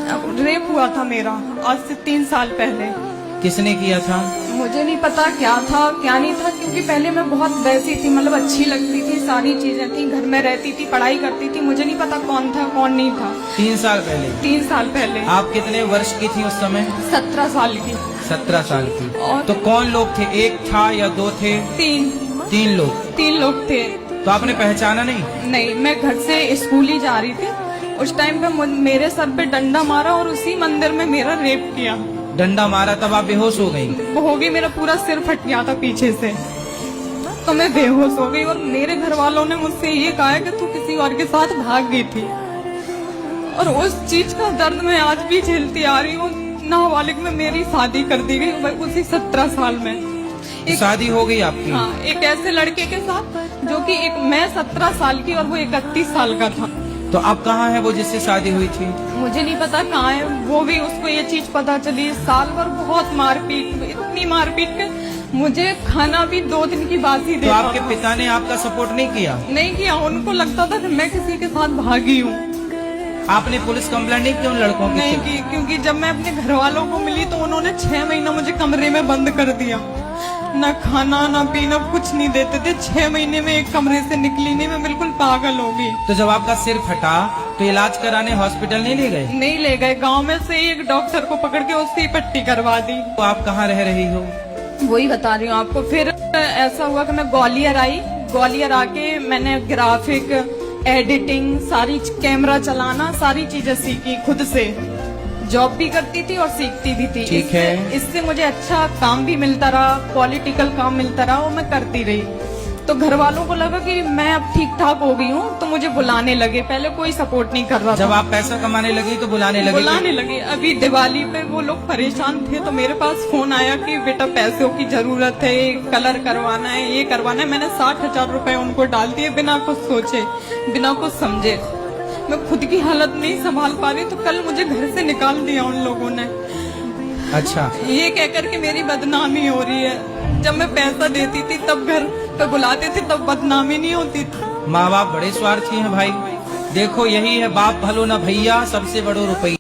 Rape हुआ था मेरा आज से 3 साल पहले। किसने किया था? मुझे नहीं पता क्या था क्या नहीं था, क्योंकि पहले मैं बहुत वैसी थी, मतलब अच्छी लगती थी, सारी चीजें थी, घर में रहती थी, पढ़ाई करती थी, मुझे नहीं पता कौन था कौन नहीं था। 3 साल पहले? 3 साल पहले। आप कितने वर्ष की थी उस समय? 17 साल की। 17 साल की। और तो कौन लोग थे, एक था या 2 थे? 3 लोग। 3 लोग थे। तो आपने पहचाना नहीं? नहीं, मैं घर से स्कूल ही जा रही थी, उस टाइम पे मेरे सर पे डंडा मारा और उसी मंदिर में मेरा रेप किया। डंडा मारा तब आप बेहोश हो गई? वो हो गई, मेरा पूरा सिर फट गया था पीछे से, तो मैं बेहोश हो गई। और मेरे घर वालों ने मुझसे ये कहा कि तू किसी और के साथ भाग गई थी, और उस चीज का दर्द मैं आज भी झेलती आ रही हूँ। नाबालिग में मेरी शादी कर दी गई उसी 17 साल में। शादी हो गई आपकी? हाँ, एक ऐसे लड़के के साथ जो कि मैं 17 साल की और वो 31 साल का था। तो अब कहाँ है वो जिससे शादी हुई थी? मुझे नहीं पता कहाँ है वो भी, उसको ये चीज पता चली। साल भर बहुत मारपीट, इतनी मारपीट के मुझे खाना भी 2 दिन की बात ही तो देता आपके था। पिता ने आपका सपोर्ट नहीं किया? नहीं किया, उनको लगता था कि मैं किसी के साथ भागी हूँ। आपने पुलिस कंप्लेंट नहीं की उन लड़कों की? नहीं की, क्योंकि जब मैं अपने घर वालों को मिली तो उन्होंने 6 महीना मुझे कमरे में बंद कर दिया, न खाना न पीना कुछ नहीं देते थे। 6 महीने में एक कमरे से निकली नहीं, मैं बिल्कुल पागल हो गई। तो जब आपका सिर फटा तो इलाज कराने हॉस्पिटल नहीं ले गए? नहीं ले गए, गांव में से एक डॉक्टर को पकड़ के उससे ही पट्टी करवा दी। तो आप कहाँ रह रही हो? वही बता रही हूँ आपको। फिर ऐसा हुआ कि मैं ग्वालियर आई, ग्वालियर आके मैंने ग्राफिक, एडिटिंग, सारी कैमरा चलाना, सारी चीजें सीखी खुद से। जॉब भी करती थी और सीखती भी थी। ठीक है। इससे मुझे अच्छा काम भी मिलता रहा, पॉलिटिकल काम मिलता रहा, वो मैं करती रही। तो घर वालों को लगा कि मैं अब ठीक ठाक हो गई हूँ, तो मुझे बुलाने लगे। पहले कोई सपोर्ट नहीं कर रहा था। जब आप पैसा कमाने लगी तो बुलाने लगे? अभी दिवाली पे वो लोग परेशान थे, तो मेरे पास फोन आया कि बेटा पैसों की जरूरत है, कलर करवाना है, ये करवाना है। मैंने 60,000 रुपए उनको डाल दिए, बिना कुछ सोचे, बिना कुछ समझे। मैं खुद की हालत नहीं संभाल पा रही, तो कल मुझे घर से निकाल दिया उन लोगों ने। अच्छा। ये कहकर के मेरी बदनामी हो रही है। जब मैं पैसा देती थी तब घर पे बुलाते थे, तब बदनामी नहीं होती थी। माँ बाप बड़े स्वार्थी हैं भाई। देखो यही है बाप भलो न भैया, सबसे बड़ो रुपया।